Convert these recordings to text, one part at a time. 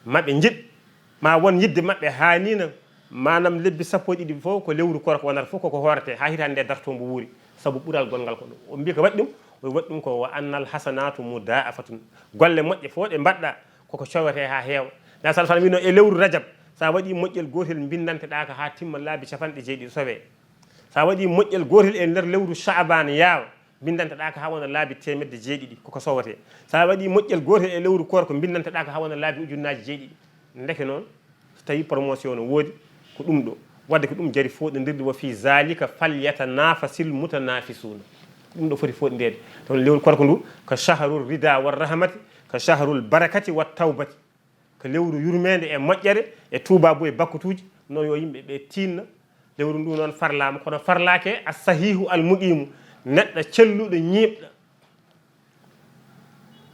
maɓe jiɗ ma won yidde maɓɓe hanina manam lebbi sappo e ɗiɗi fof ko lewru korko wonata fof koko horete ha hitande darto mbo wuuri saabu ɓuural gongal ko ɗum o mbi ko waɗi ɗum o waɗi ɗum ko wa annal hasanatu mudaafatun golle moƴƴe fof ɗe mbaɗɗa koko cowete ha heewa na sala sala wino e lewru rajab sa waɗi moƴƴel gotel bindanteɗa ko ha timma laabi capanɗe jeeɗiɗi sowe sa waɗi moƴƴel gotel e nder lewru chaban yaawa bindanteɗa ko ha wona laabi temedde jeeɗiɗi koko sowate sa waɗi moƴƴel gotel e lewru korko bindanteɗa ko ha wona laabi ujunnaji jeeɗiɗi ndeke noon so tawi promotion no woodi ko ɗum ɗo wadde ko ɗum jari foɗodirde wa fi zalika falyatanafasil mutanafisuna ɗum ɗo foti foɗodede toon lewru korko ndu ko chahrul rida wa rahmati ko chahrul barakati wa tawbati ko lewru yurmede e moƴƴere e tubabu e bakkutuji noon yo yimɓe ɓe tinna lewru ndu noon farlama kono farlake a sahihu al muqimu neɗɗo celluɗo ñiiɓɗo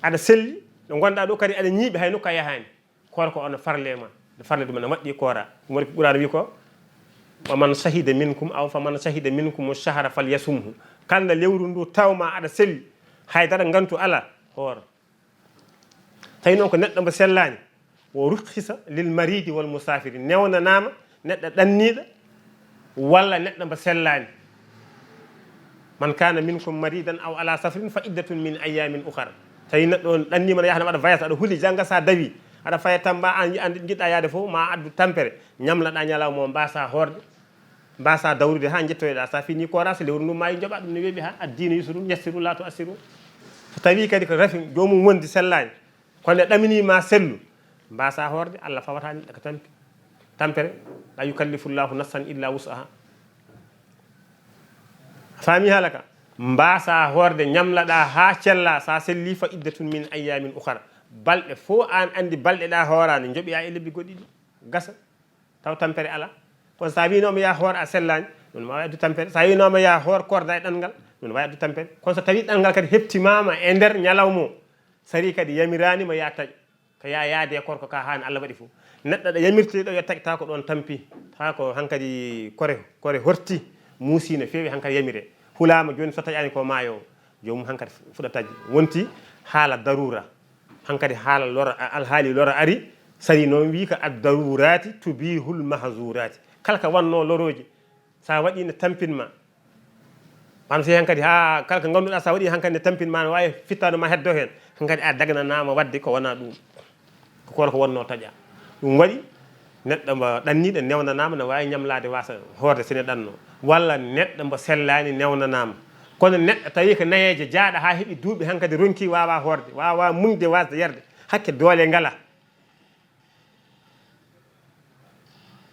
aɗa selli ɗo gonɗa ɗo kadi aɗa ñiiɓi hay nokka yahani korko ono farle ma farle ɗum ne moƴƴi kora ɗum waɗi ɓurano wi ko waman shahida minkum aw faman shahida minkum shahra falyasumhu kala lewru ndu tawma aɗa selli haydara gantu ala hoora tawi noon ko neɗɗo mbo sellani o rukhisa lil maridi wal musafiri newnanama neɗɗo ɗanniɗo walla neɗɗo mbo sellani man kana minkum maridan aw ala safarin fa iddatun min ayamin ukhra tawi neɗɗo ɗannima no yahana waɗa voyage aɗa huuli jangga sa dawi aɗa faya tamba an jiɗɗa yaade fof ma addu tampere ñamlaɗa ñalawma o mbasa horde mbasa dawrude ha jettoyoɗa sa fini kora so lewru ndu maayi joɓa ɗum ne weeɓi ha addina yusru yassiru la to assiru so tawi kadi ko rafi jomum wondi sellani kono ɗaminima sellu mbasa horde Allah fawata neɗɗo ko tampi tampere la yukallifullahu nafsan illa wus'aha faami haala ka mbasa horde ñamlaɗa ha cella sa selli fa iddatun min ayamin ukhra balɗe fof an andi balɗe ɗa horani jooɓiya e lebbi goɗɗiɗi gasa taw tampere ala kono sa winoma ya hoor a sellani ɗum wawi addu tampere sa winoma ya hoor korda e ɗanngal ɗum wawi addu tampere kono so tawi ɗanngal kadi heptimama e nder ñalawmo sari kadi yamiranima ya taƴ ko ya yaade korko ka hani Allah waɗi fof neɗɗo ɗo yamirteɗo yo taƴta ko ɗon tampi ta ko hankkadi kore horti muusi no fewi hankkadi yamire hulama joni so taƴani ko maayo jomum hankkadi fuɗa taƴi wonti haala darura hankkadi haala lora alhaali lora ari sari noon wi ko addarurati tubihul mahzurati kala ko wanno loroji sa waɗi ne tampinma man so hankadi ha kala ko ganduɗa sa waɗi hankadi ne tampinma ne wawi fittano ma heddo hen hankadi a dagananama wadde ko wona ɗum ko kono ko wonno taƴa ɗum waɗi neɗɗo mbo ɗanniɗo newnanama ne wawi ñamlade wasa horde sene ɗanno walla neɗɗo mbo sellani newnanama kono neɗɗo tawi ko nayeje jaaɗa ha heeɓi duuɓi hankadi ronki wawa horde wawa muñde wasde yarde hakke doole ngala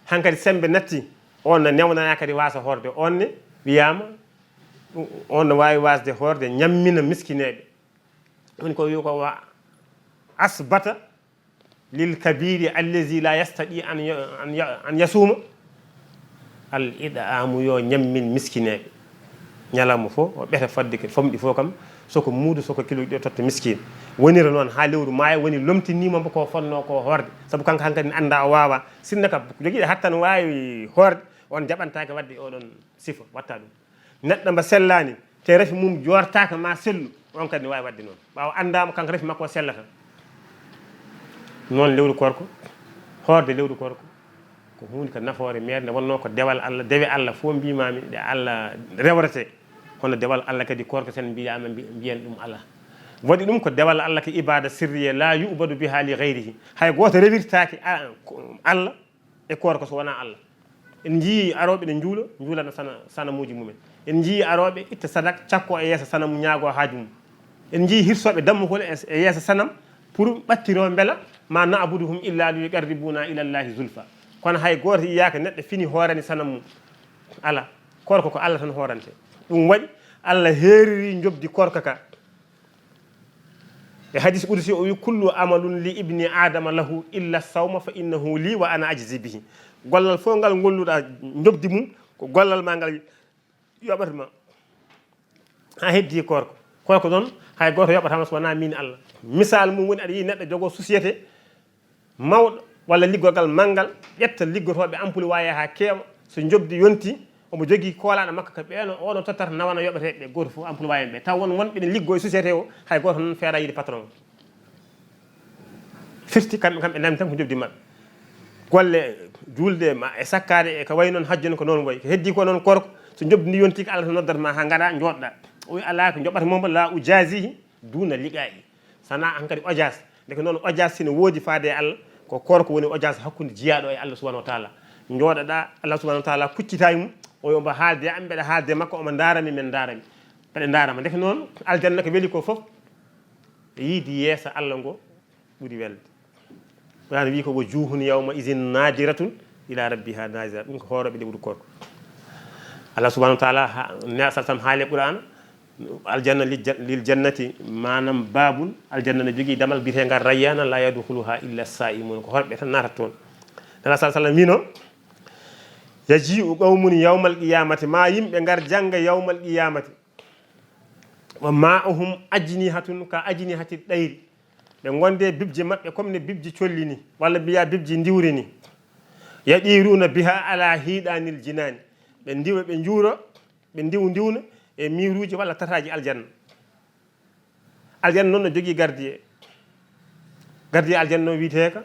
hankadi sembe natti on no newnana kadi wasa horde on ne wiyama on no wawi wasde horde ñammina miskineɓe woni ko wi ko wa asbata lil kabiri allazi la yastati an yasuma al idamu yo ñammin miskineɓe ñalawma fof o ɓeta fadde ke famɗi fof kam soko muudo soko kilo ɗo totta miskine wonira noon ha lewru maayo woni lomtinimamo ko fonno ko horde saabu kanko hankadi anda o wawa sinno ka joguiɗo hattan wawi horde on jaɓantake wadde oɗon sifa watta ɗum neɗɗo mbo sellani te rafi mum jortaka ma sellu on kadi ne wawi wadde noon ɓawa andama kanko rafi makko o sellata noon lewru korko horde lewru korko ko hunde ko nafoore meerde nde wonno ko dewal Allah dewe Allah fof mbimami ɗe Allah rewrete hono dewal Allah kadi korko sen mbiyama mbiyen ɗum ala waɗi ɗum ko dewal Allah ko ibada sirriye la yubadu biha li gayrihi hay goto rewirtaki Allah e korko so wona Allah en jii aroɓe ɗe juulana sanamuji mumen en jii aroɓe itta sadak cakko e yeeso sanam ñaago haaju mum en jii hirsoɓe dammukol e yeeso sanam pour ɓattiro beela ma na'buduhum illa li yuqarribuna ila llahi zulfa kono hay goto yiyaka neɗɗo fini hoorani sanam mum ala korko ko Allah tan hoorante ɗum waɗi Allah heeriri jobdi korka ka e hadis qudsi o wi kullu amalun li ibni adama lahu illa sawma fa innahu li wa ana ajzi bihi gollal fof ngal golluɗa jobdi mum ko gollal ma ngal yoɓatama ha heddi korko noon hay goto yoɓatama so wona min Allah misal mum woni aɗa yi neɗɗo jogo société mawɗo walla liggorgal manggal ƴetta liggotoɓe ampule wawi ha keewa so jobdi yonti omo jogui koolaɗo makko ko ɓeeno oɗo tottata nawana yoɓeteɓe goto fof ampule wawi ɓe taw won wonɓe ne liggo e société o hay goto noon feera yiide patron firti kamɓe nami tan ko jobdi maɓɓe golle julde ma e sakkade e ko way noon hajjone ko noon way ko heddi ko noon korko so jobdi yonti ko Allah to noddat ma ha gaɗa jooɗɗa o wi ala ko joɓata momo la ujasihi duna liqa'i sana hankadi ojas deke noon ojas sine woodi faade e Allah ko korko woni ojas hakkude jiyaɗo e Allah subhanahu wa taala jooɗoɗa Allah subhanahu wa taala kuccitayi mum o yomo haalde am mbeɗa haalde makko omo darami men darami mbeɗa darama deke noon aljanna ko weeli ko foof yiidi yeesa Allah ngo ɓuuri welde wana wi ko wo juhun yawma isin nadiratun ila rabbiha nadira ɗum ko hooroɓe ɗe ɓuuri korko Allah subhanahu wa taala ne sa sam haale qur'ana aljanna lil jannati manam babun aljanna ne jogui damal bitegal rayyana la yadkhuluha illa saimun ko horɓe tan natata toon nala sa sallam wino yaji'u qawmun yawmal qiyamati ma yimɓe ngar janga yawmal qiyamati wa ma'uhum ajnihatun ka ajnihati ɗayri ɓe gonde bibje maɓɓe comme ne bibji colli ni walla mbiya bibji ndiwri ni yaɗiruna biha ala hiɗanil jinani ɓe ndiwa ɓe juuro ɓe ndiwna e miruji walla tataji aljanna aljanna noon no jogui gardie aljanna no witeka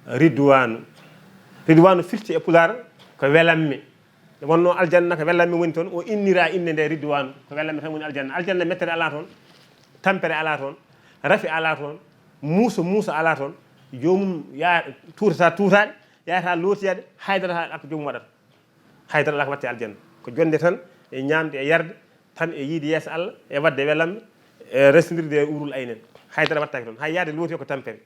ridwanu firti e pular ko welammi wonno aljanna ko welammi woni toon o innira inde nde ridwanu ko welammi tan woni aljanna mettere ala toon tampere ala toon rafi ala toon muusa ala toon jomum ya tuutata tuutaɗe yayata lootiyade haydara ak jomum waɗata haydara ala ko watte aljanna ko jonde tan e ñamde e yarde tan e yiide yeesa Allah e wadde welammi e resdirde e urul aynen haydara wattaki toon hay yaade looti ko tampere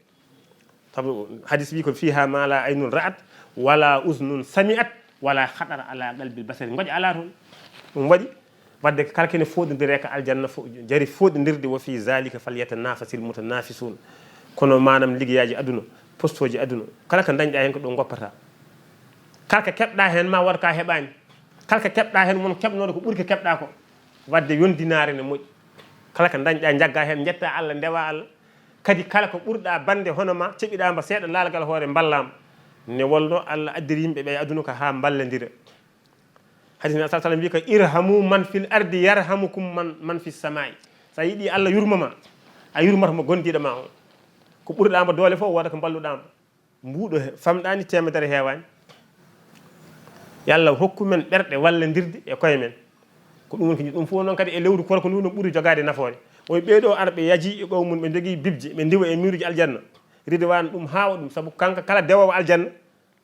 sabu hadis wi ko fiha ma la aynun ra'at wala uznun sami'at wala khatara ala qalbil basari ngoƴa ala toon ɗum waɗi wadde kala kene foɗodire ka aljanna jari foɗodirde wo fi zalika falyatanafasil mutanafisun kono manam liggeyaji aduna postoji aduna kala ko dañɗa hen ko ɗo goppata kala ko keɓɗa hen ma waɗa ka heɓani kala ko keɓɗa hen won keɓnoɗo ko ɓuuri ko keɓɗa ko wadde yondinare ne moƴƴi kala ko dañɗa jagga hen jetta Allah ndewa Allah kadi kala ko ɓurɗa bande hono ma ceɓiɗama seeɗa laalgal hoore ballama ne wolno Allah addiri yimɓe ɓe aduna ko ha ballodira hadis sa sallam wi ko irhamu man fil ardi yarhamukum man fis samai sa yiiɗi Allah yurmama a yurmata mo gondiɗo ma o ko ɓurɗama doole fof woda ko balluɗama mbuɗo famɗani temedere hewani yallah hokku men ɓerɗe wallodirde e koye men ko ɗum woni ko ɗum fof noon kadi e lewru korko ndu no ɓuuri jogade nafoore oye ɓeeɗo arɓe yaji e ɓawmum ɓe jogui bibje ɓe ndiwa e miruji aljanna ridwan ɗum hawa ɗum saabu kanka kala dewowo aljanna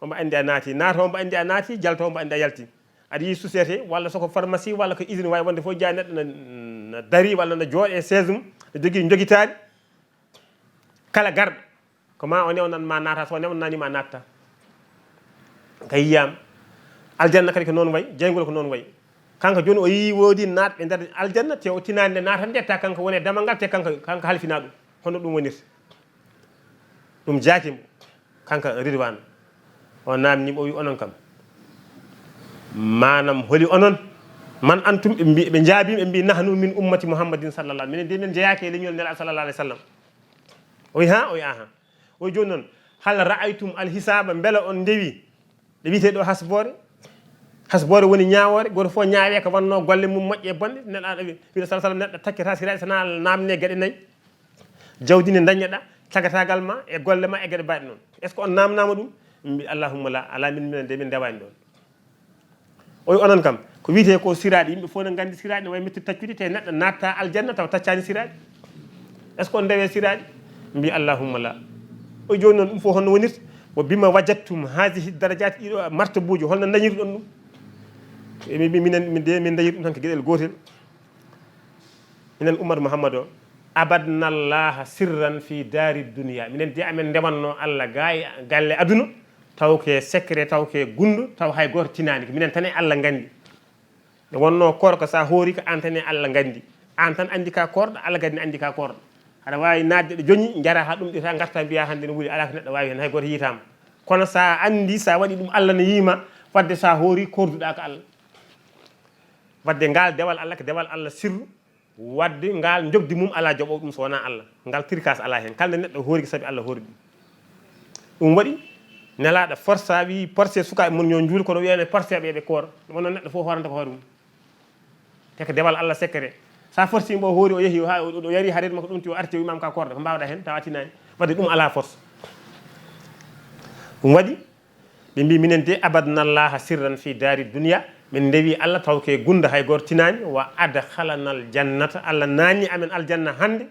omo andi a naati naata omo andi a naati jalta omo andi a yalti aɗa yi société walla soko pharmacie walla ko usine wawi wonde fof jaa neɗɗo no dari walla no jooɗe chaise mum no jogui joguitari kala garɗo ko ma o newnanma naata so newnanima natta ka yiyama aljanna kadi ko noon wayi jeygol ko noon wayi kanko joni o yi woodi natɓe nder aljanna te o tinani nde natande ta kanko woni damal ngal te kanko halfina ɗum hono ɗum wonirta ɗum jaakimo kanko ridwan o namnimo o wi onon kam manam holi onon man antum ɓe jaabima ɓe mbi nahnu min ummati muhammadin sallallah minen de min jeyaki e leñol nelaɗo sallallah alih w sallam o wi ha o wi aha o wi joni noon hal ra'aytum alhisaba beela on ndewi ɗe wiite ɗo hasbore woni ñawore goto fof ñaawe ko wanno golle mum moƴƴe bonɗe nelaɗo wiɗo sa sallam neɗɗo takkata siraɗe sana namne gueɗe nayyi jawdi ne daññeɗa tagatagal ma e golle ma e gueɗe mbaɗe noon est ce que on namnama ɗum mbi allahumma la ala min de min ndewani ɗon o wi onon kam ko wiite ko siraɗe yimɓe fof ne gandi siraɗe ne wawi metti taccude te neɗɗo natta aljanna taw taccani siraɗe est ce que on ndewe siraɗe mbi allahumma la o joni noon ɗum fof honno wonirta wo bima wajattum hadihi daradiat ɗiɗo martabuji holno dañiri ɗon ɗum minen de min dañiri ɗum tan ko gueɗel gotel minen ummatu mouhammad o abadnallaha sirran fi dari dunia minen de amen ndewanno Allah galle aduna taw ke secret taw ke gundu taw hay goto tinani minen tan e Allah gandi nde wonno korko sa hoori ko an tan e Allah gandi an tan andi ka korɗo Allah gandi andi ka korɗo aɗa wawi nadde ɗo joñi jara ha ɗum ɗita garta mbiya hande no wuuri ala ko neɗɗo wawi hen hay goto yitama kono sa andi sa waɗi ɗum Allah ne yima wadde sa hoori korduɗa ko Allah wadde ngal dewal Allah ko dewal Allah sirru wadde ngal jogdi mum ala joɓo ɗum so wona Allah ngal tricas ala hen kalde neɗɗo hoori sabi Allah hoori ɗum waɗi nelaɗo força wi porcé sukaɓe mon yo juuli kono wiyane porcé ɓe koor wonno neɗɗo fof horanta ko hoore mum te ko dewal Allah secret sa forcé mbo hoori o yeehi o yari haade makko ɗum ti o arti o wimama ka korɗo ko mbawɗa hen tawa tinani wadde ɗum ala force ɗum waɗi ɓe mbi minen de abadnallaha sirran fi dari dunia min ndewi Allah taw ke gunda hay goto tinani wa adkhalanal jannata Allah nanni amen aljanna hande